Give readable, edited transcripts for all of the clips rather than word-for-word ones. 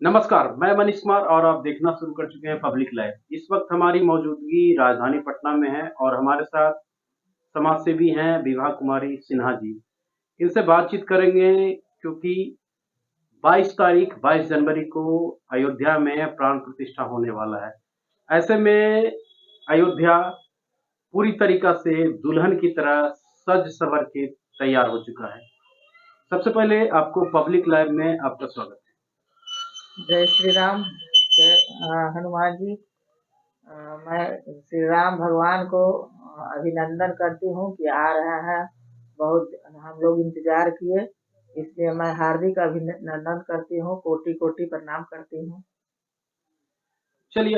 नमस्कार, मैं मनीष कुमार और आप देखना शुरू कर चुके हैं पब्लिक लाइव। इस वक्त हमारी मौजूदगी राजधानी पटना में है और हमारे साथ समाज सेवी हैं विभा कुमारी सिन्हा जी। इनसे बातचीत करेंगे क्योंकि 22 तारीख 22 जनवरी को अयोध्या में प्राण प्रतिष्ठा होने वाला है। ऐसे में अयोध्या पूरी तरीका से दुल्हन की तरह सज संवर के तैयार हो चुका है। सबसे पहले आपको पब्लिक लाइव में आपका स्वागत है। जय श्री राम। जय हनुमान जी। मैं श्री राम भगवान को अभिनंदन करती हूँ कि आ रहे हैं। बहुत हम लोग इंतजार किए, इसलिए मैं हार्दिक अभिनंदन करती हूँ, कोटि कोटि प्रणाम करती हूँ। चलिए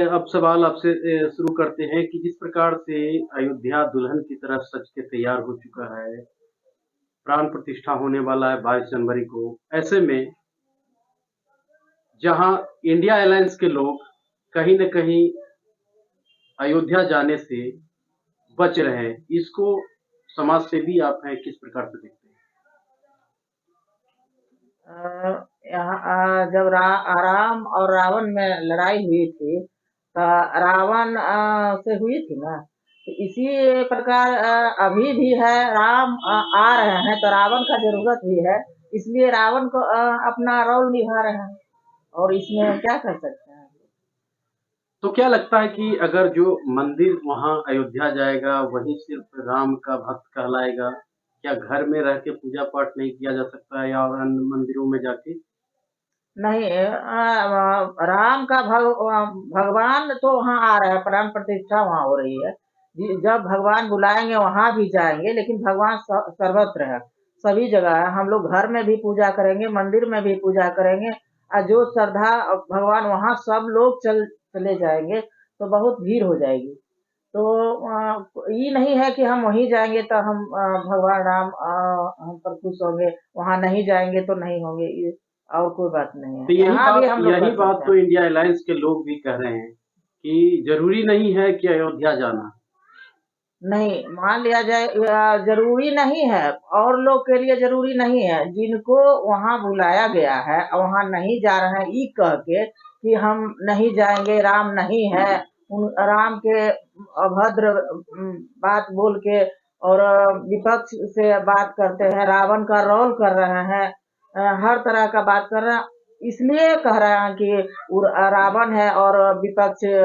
अब सवाल आपसे शुरू करते हैं कि जिस प्रकार से अयोध्या दुल्हन की तरह सज के तैयार हो चुका है, प्राण प्रतिष्ठा होने वाला है 22 जनवरी को। ऐसे में जहां इंडिया अलायंस के लोग कहीं न कहीं अयोध्या जाने से बच रहे हैं, इसको समाज सेवी आप हैं, किस प्रकार से देखते हैं? यहाँ जब राम और रावण में लड़ाई हुई थी, तो रावण से हुई थी ना, तो इसी प्रकार अभी भी है। राम आ रहे हैं तो रावण का जरूरत भी है, इसलिए रावण को अपना रोल निभा रहे हैं, और इसमें क्या कर सकते हैं। तो क्या लगता है कि अगर जो मंदिर वहां अयोध्या जाएगा वही सिर्फ राम का भक्त कहलाएगा? क्या घर में रह के पूजा पाठ नहीं किया जा सकता है या और अन्य मंदिरों में जाके? नहीं, राम का भगवान तो वहाँ आ रहा है, प्राण प्रतिष्ठा वहाँ हो रही है। जब भगवान बुलाएंगे वहां भी जाएंगे, लेकिन भगवान सर्वत्र है, सभी जगह है। हम लोग घर में भी पूजा करेंगे, मंदिर में भी पूजा करेंगे, और जो श्रद्धा भगवान वहाँ सब लोग चले जाएंगे, तो बहुत भीड़ हो जाएगी। तो ये नहीं है कि हम वहीं जाएंगे तो हम भगवान राम हम पर खुश होंगे, वहां नहीं जाएंगे तो नहीं होंगे, ये और कोई बात नहीं है। तो यहाँ भी हम लोग यही कर बात सकते तो हैं। इंडिया अलायंस के लोग भी कह रहे हैं कि जरूरी नहीं है कि अयोध्या जाना। नहीं, मान लिया जाए जरूरी नहीं है, और लोग के लिए जरूरी नहीं है। जिनको वहां बुलाया गया है वहां नहीं जा रहे हैं, ई कह के कि हम नहीं जाएंगे, राम नहीं है, उन राम के अभद्र बात बोल के, और विपक्ष से बात करते हैं, रावण का रोल कर रहे हैं, हर तरह का बात कर रहे हैं। इसलिए कह रहे हैं कि रावण है, और विपक्ष ये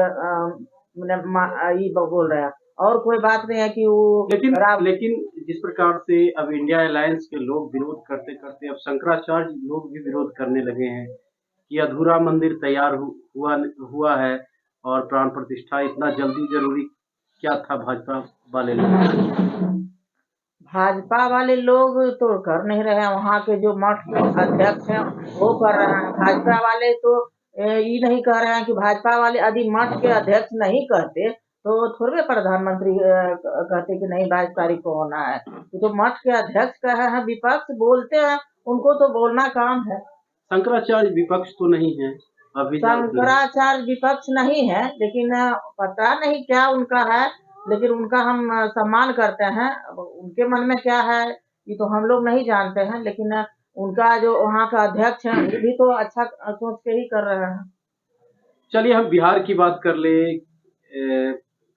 बोल रहे हैं, और कोई बात नहीं है कि वो लेकिन राम। लेकिन जिस प्रकार से अब इंडिया अलायंस के लोग विरोध करते करते अब शंकराचार्य लोग भी विरोध करने लगे हैं कि अधूरा मंदिर तैयार हुआ हुआ है और प्राण प्रतिष्ठा इतना जल्दी जरूरी क्या था भाजपा वाले लोग? भाजपा वाले लोग तो कर नहीं रहे हैं, वहाँ के जो मठ के अध्यक्ष हैं वो कर रहे हैं। भाजपा वाले तो ये नहीं कह रहे हैं कि भाजपा वाले यदि मठ के अध्यक्ष नहीं कहते तो थोड़े प्रधानमंत्री कहते कि नहीं 22 तारीख को होना है। तो मठ के अध्यक्ष कहे हैं, विपक्ष बोलते हैं, उनको तो बोलना काम है। शंकराचार्य विपक्ष तो नहीं है, अभी जानते हैं। शंकराचार्य विपक्ष नहीं है, लेकिन पता नहीं क्या उनका है, लेकिन उनका हम सम्मान करते हैं। अब उनके मन में क्या है ये तो हम लोग नहीं जानते हैं, लेकिन उनका जो वहाँ का अध्यक्ष है वो भी तो अच्छा सोच के ही कर रहे हैं। चलिए हम बिहार की बात कर ले,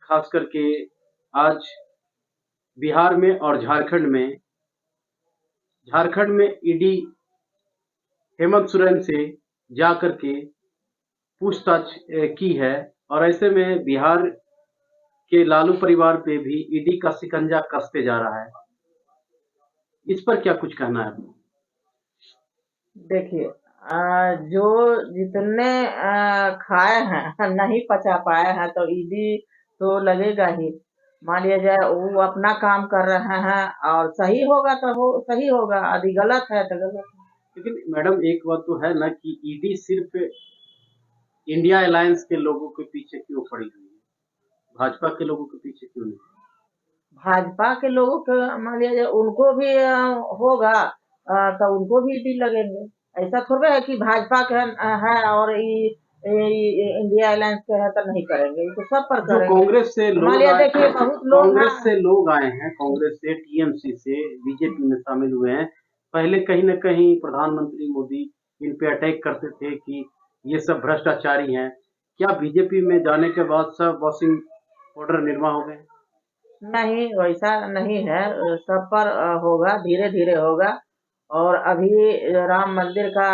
खास करके आज बिहार में और झारखंड में ईडी हेमंत सोरेन से जा करके पूछताछ की है और ऐसे में बिहार के लालू परिवार पे भी ईडी का शिकंजा कसते जा रहा है। इस पर क्या कुछ कहना है? देखिए, जो जितने खाए हैं नहीं पचा पाए हैं तो ईडी तो लगेगा ही। मान लिया जाए वो अपना काम कर रहे हैं, और सही होगा तो सही होगा, यदि गलत है तो गलत है। लेकिन मैडम एक बात तो है ना कि ईडी सिर्फ इंडिया अलायंस के लोगों के पीछे क्यों पड़ी हुई है, भाजपा के लोगों के पीछे क्यों नहीं? भाजपा के लोगों के मान लिया जाए उनको भी होगा, तो उनको भी लगेंगे। ऐसा थोड़ा है कि भाजपा के है और इंडिया अलायंस के है तो नहीं करेंगे, ये तो सब पर जो करेंगे। कांग्रेस से मान लोग लिया आए, देखिए बहुत लोग कांग्रेस हाँ। से लोग आए हैं, कांग्रेस से, टीएमसी से, बीजेपी में शामिल हुए हैं, पहले कहीं न कहीं प्रधानमंत्री मोदी इन पे अटैक करते थे कि ये सब भ्रष्टाचारी हैं। क्या बीजेपी में जाने के बाद सब वॉशिंग पाउडर निर्मा हो गए? नहीं, वैसा नहीं है। सब पर होगा, धीरे-धीरे होगा। और अभी राम मंदिर का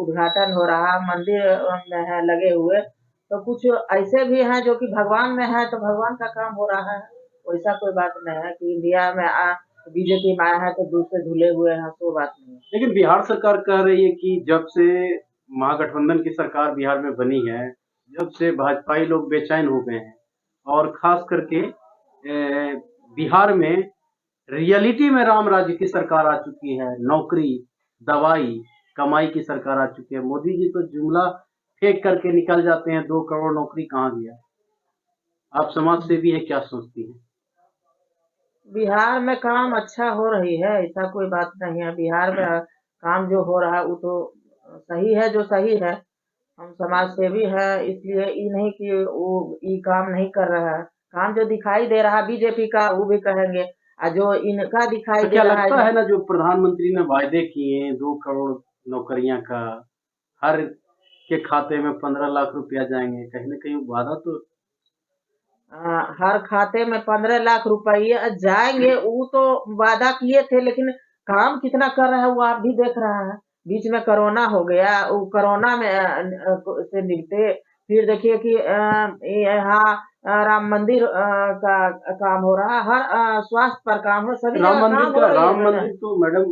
उद्घाटन हो रहा, मंदिर में है लगे हुए, तो कुछ ऐसे भी हैं जो कि भगवान में है, तो भगवान का काम हो रहा है। वैसा कोई बात नहीं है कि इंडिया में बीजेपी में आया है तो दूसरे धुले हुए हैं, तो बात नहीं है। लेकिन बिहार सरकार कह रही है कि जब से महागठबंधन की सरकार बिहार में बनी है, जब से भाजपाई लोग बेचैन हो गए हैं और खास करके बिहार में रियलिटी में राम राज्य की सरकार आ चुकी है। नौकरी, दवाई, कमाई की सरकार आ चुकी है। मोदी जी तो जुमला फेंक करके निकल जाते हैं, 2 करोड़ नौकरी कहाँ गया? आप समाज सेवी है, क्या सोचती हैं? बिहार में काम अच्छा हो रही है, ऐसा कोई बात नहीं है। बिहार में काम जो हो रहा है वो तो सही है, जो सही है। हम समाज सेवी है, इसलिए ये नहीं कि वो ये काम नहीं कर रहा है। काम जो दिखाई दे रहा है बीजेपी का वो भी कहेंगे, और जो इनका दिखाई तो दे क्या रहा लगता है है ना, जो प्रधानमंत्री ने वायदे किए 2 करोड़ नौकरियां का, हर के खाते में 15 लाख रुपया जाएंगे, कहीं ना कहीं वादा तो हर खाते में 15 लाख रुपये जाएंगे, वो तो वादा किए थे, लेकिन काम कितना कर रहा है वो आप भी देख रहा है। बीच में कोरोना हो गया, वो कोरोना में से निपटे। फिर देखिए कि यहाँ राम मंदिर का काम हो रहा है, हर स्वास्थ्य पर काम हो, सभी राम जगह मंदिर काम हो का, रही है राम मैडम। मंदिर तो मैडम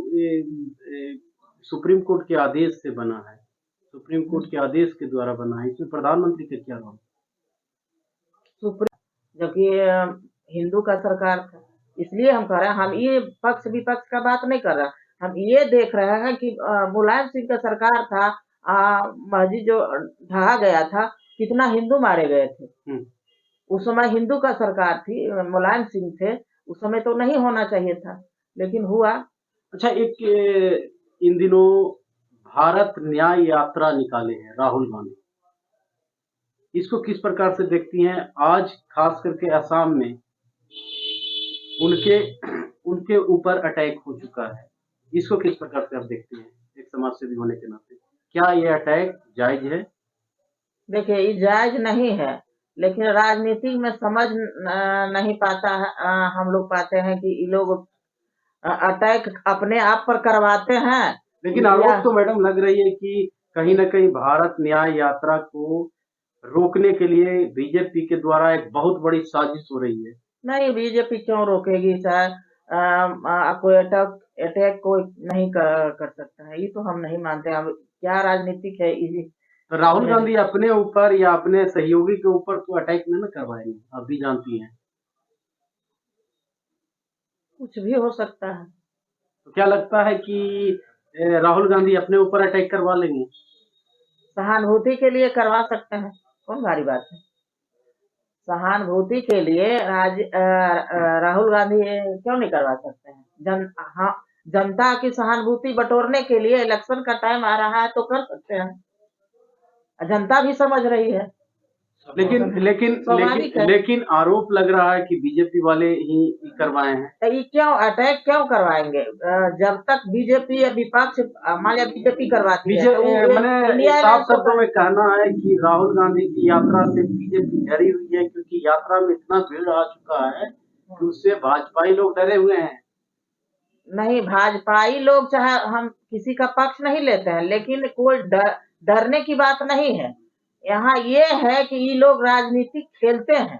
सुप्रीम कोर्ट के आदेश से बना है। सुप्रीम कोर्ट के आदेश के द्वारा बना है, इसमें प्रधानमंत्री का क्या रोल? सुप्रीम जबकि हिंदू का सरकार था, इसलिए हम कह रहे हैं, हम ये पक्ष विपक्ष का बात नहीं कर रहे हैं। हम ये देख रहे हैं कि मुलायम सिंह का सरकार था, मस्जिद जो ढहा गया था, कितना हिंदू मारे गए थे। उस समय हिंदू का सरकार थी, मुलायम सिंह थे, उस समय तो नहीं होना चाहिए था, लेकिन हुआ। अच्छा, एक इन दिनों भारत न्याय यात्रा निकाले हैं राहुल गांधी, इसको किस प्रकार से देखती हैं? आज खास करके असम में उनके उनके ऊपर अटैक हो चुका है, इसको किस प्रकार से आप देखती हैं एक समाज सेवी होने के नाते? क्या ये अटैक जायज है? देखिए, ये जायज नहीं है, लेकिन राजनीति में समझ नहीं पाता है। हम लोग पाते हैं कि ये लोग अटैक अपने आप पर करवाते हैं। लेकिन आरोप तो मैडम लग रही है कि कहीं ना कहीं भारत न्याय यात्रा को रोकने के लिए बीजेपी के द्वारा एक बहुत बड़ी साजिश हो रही है। नहीं, बीजेपी क्यों रोकेगी? सर कोई अटैक अटैक कोई नहीं कर सकता है, ये तो हम नहीं मानते। अब क्या राजनीतिक है इसी। तो राहुल गांधी अपने ऊपर या अपने सहयोगी के ऊपर तो अटैक नहीं ना करवाएंगे, आप भी जानती हैं। कुछ भी हो सकता है। तो क्या लगता है कि राहुल गांधी अपने ऊपर अटैक करवा लेंगे? सहानुभूति के लिए करवा सकते हैं, कौन भारी बात है। सहानुभूति के लिए राहुल गांधी क्यों नहीं करवा सकते हैं? हाँ, जनता की सहानुभूति बटोरने के लिए इलेक्शन का टाइम आ रहा है तो कर सकते हैं। जनता भी समझ रही है। लेकिन लेकिन लेकिन लेकिन आरोप लग रहा है कि बीजेपी वाले ही करवाए हैं। तो ये क्यों अटैक क्यों करवाएंगे? जब तक बीजेपी या विपक्ष, मान लिया बीजेपी करवाती है, मैंने साफ शब्दों में कहना है कि राहुल गांधी की यात्रा से बीजेपी डरी हुई है, क्योंकि यात्रा में इतना भीड़ आ चुका है कि उससे भाजपाई लोग डरे हुए हैं। नहीं, भाजपाई लोग, चाहे हम किसी का पक्ष नहीं लेते हैं, लेकिन कोई डरने की बात नहीं है। यहाँ ये है कि ये लोग राजनीति खेलते हैं।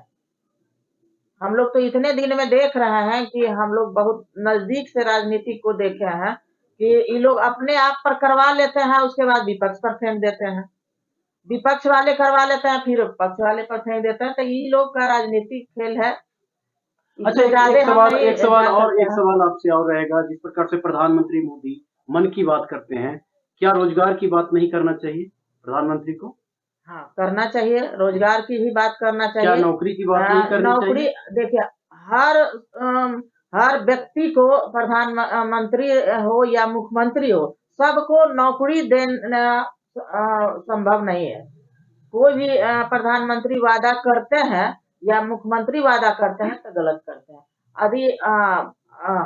हम लोग तो इतने दिन में देख रहे हैं कि हम लोग बहुत नजदीक से राजनीति को देखे हैं कि ये लोग अपने आप पर करवा लेते हैं, उसके बाद विपक्ष पर फेंक देते हैं। विपक्ष वाले करवा लेते हैं, फिर पक्ष वाले पर फेंक देते हैं। तो ये लोग का राजनीतिक खेल है। अच्छा, एक सवाल आपसे और रहेगा। जिस प्रकार से प्रधानमंत्री मोदी मन की बात करते हैं, क्या रोजगार की बात नहीं करना चाहिए प्रधानमंत्री को? हाँ, करना चाहिए, रोजगार की भी बात करना चाहिए। क्या नौकरी की बात नहीं करनी नौकरी चाहिए? देखिए, हर व्यक्ति को, प्रधानमंत्री हो या मुख्यमंत्री हो, सबको नौकरी देना संभव नहीं है। कोई भी प्रधानमंत्री वादा करते हैं या मुख्यमंत्री वादा करते हैं तो गलत करते हैं। अभी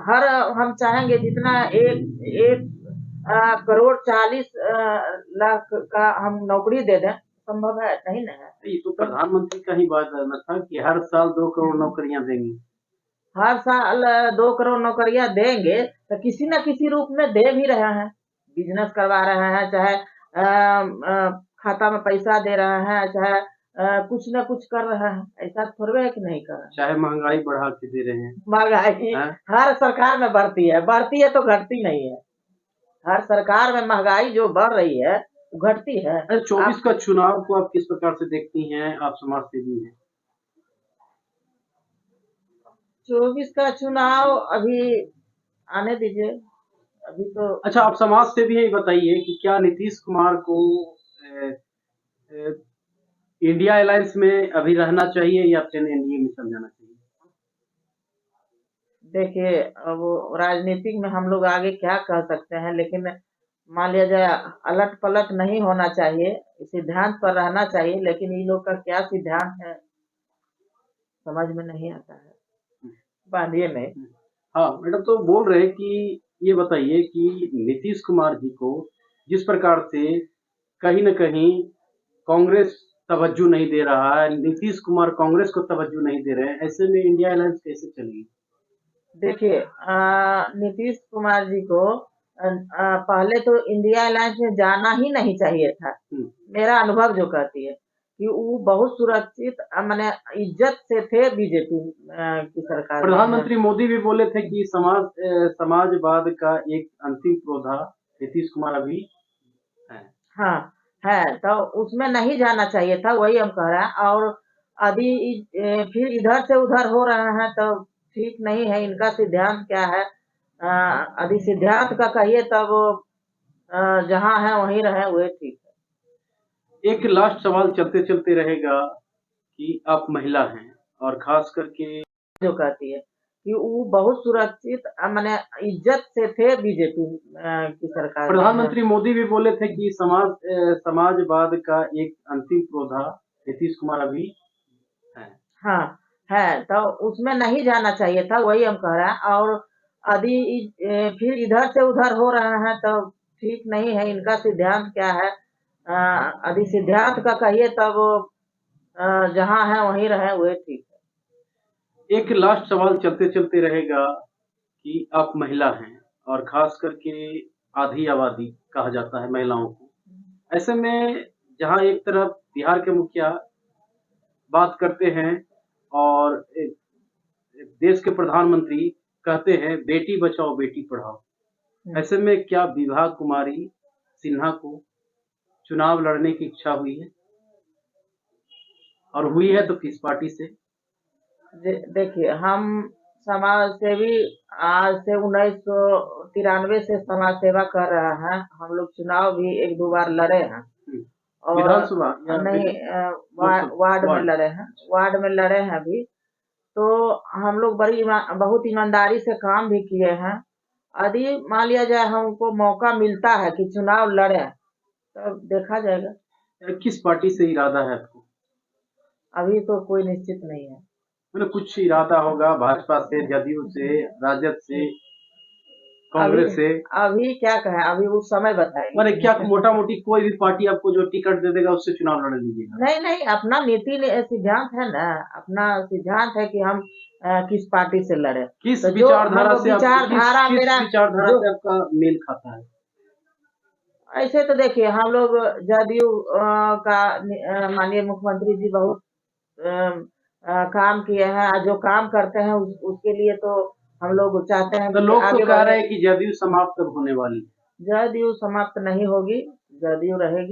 हर हम चाहेंगे जितना एक करोड़ 40 लाख का हम नौकरी दे दें, संभव है? नहीं ना है। ये तो प्रधानमंत्री का ही वादा था कि हर साल 2 करोड़ नौकरियां देंगे। हर साल 2 करोड़ नौकरियां देंगे, तो किसी न किसी रूप में दे भी रहे हैं। बिजनेस करवा रहे हैं, चाहे खाता में पैसा दे रहे हैं, चाहे कुछ न कुछ कर रहे हैं। ऐसा थोड़े है कि नहीं कर रहे हैं। चाहे महंगाई बढ़ा के दे रहे हैं। महंगाई हर सरकार में बढ़ती है तो घटती नहीं है। हर सरकार में महंगाई जो बढ़ रही है वो घटती है। 24 का चुनाव को आप किस प्रकार से देखती हैं? आप समाज सेवी हैं। 24 का चुनाव अभी आने दीजिए, अभी तो। अच्छा, आप समाज सेवी हैं, बताइए कि क्या नीतीश कुमार को अ, इंडिया अलायंस में अभी रहना चाहिए या फिर एनडीए में चल जाना चाहिए? देखिए, अब राजनीतिक में हम लोग आगे क्या कह सकते हैं, लेकिन मान लिया जाए अलट पलट नहीं होना चाहिए, सिद्धांत पर रहना चाहिए, लेकिन इन लोग का क्या सिद्धांत है समझ में नहीं आता है। बांधिए नहीं। हाँ मैडम, तो बोल रहे हैं कि ये बताइए कि नीतीश कुमार जी को जिस प्रकार से कहीं न कहीं कांग्रेस तवज्जो नहीं दे रहा है, नीतीश कुमार कांग्रेस को तवज्जो नहीं दे रहे हैं, ऐसे में इंडिया अलायंस कैसे चलेगी? देखिए, नीतीश कुमार जी को पहले तो इंडिया अलायंस में जाना ही नहीं चाहिए था। मेरा अनुभव जो कहती है कि वो बहुत सुरक्षित माने इज्जत से थे बीजेपी की सरकार में। प्रधानमंत्री मोदी भी बोले थे कि समाजवाद का एक अंतिम पौधा नीतीश कुमार अभी है। हाँ, है तो उसमें नहीं जाना चाहिए था, वही हम कह रहे हैं। और अभी फिर इधर से उधर हो रहे हैं तो ठीक नहीं है। इनका सिद्धांत क्या है? अभी सिद्धांत का कहिए तब जहाँ है वहीं रहे, वही ठीक है। एक लास्ट सवाल चलते-चलते रहेगा कि आप महिला हैं और खास करके जो कहती है कि वो बहुत सुरक्षित माने इज्जत से थे बीजेपी की सरकार में। प्रधानमंत्री मोदी भी बोले थे कि समाजवाद का एक अंतिम पौधा नीतीश कुमार अभी है। हाँ, है तो उसमें नहीं जाना चाहिए था, वही हम कह रहे हैं। और अभी फिर इधर से उधर हो रहे हैं तो ठीक नहीं है। इनका सिद्धांत क्या है? अभी सिद्धांत का कहिए तब जहाँ है वहीं रहे, वही ठीक है। एक लास्ट सवाल चलते-चलते रहेगा कि आप महिला हैं और खास करके आधी आबादी कहा जाता है महिलाओं को। ऐसे में जहाँ एक तरफ बिहार के मुखिया बात करते हैं और देश के प्रधानमंत्री कहते हैं बेटी बचाओ बेटी पढ़ाओ। ऐसे में क्या विभा कुमारी सिन्हा को चुनाव लड़ने की इच्छा हुई है? और हुई है तो किस पार्टी से? देखिए, हम समाज सेवी आज से 1993 से समाज सेवा कर रहे हैं। हम लोग चुनाव भी 1-2 बार लड़े हैं। और विधानसभा या नहीं, वार्ड में लड़े हैं। वार्ड में लड़े हैं अभी। तो हम लोग बहुत ईमानदारी से काम भी किए हैं। यदि मान लिया जाए हमको मौका मिलता है कि चुनाव लड़े, तब देखा जाएगा। किस पार्टी से इरादा है आपको? अभी तो कोई निश्चित नहीं है। मतलब कुछ इरादा होगा भाजपा से, जदयू से, राजद से, कांग्रेस से? अभी क्या कहें, अभी वो समय बताएगी। माने क्या मोटा-मोटी कोई भी पार्टी आपको जो टिकट दे देगा उससे चुनाव लड़ लीजिएगा? नहीं, अपना सिद्धांत है ना। अपना सिद्धांत है कि हम किस पार्टी से लड़े। किस तो विचारधारा से विचारधारा मेरा विचारधारा से आपका मेल खाता है? ऐसे तो देखिए, हम लोग जदयू का माननीय मुख्यमंत्री जी बहुत काम किए हैं। जो काम करते हैं उसके लिए तो हम लोग चाहते हैं तो कि लोग आगे तो कह रहे हैं कि जदयू समाप्त कब होने वाली है? जदयू समाप्त नहीं होगी, जदयू रहेगी।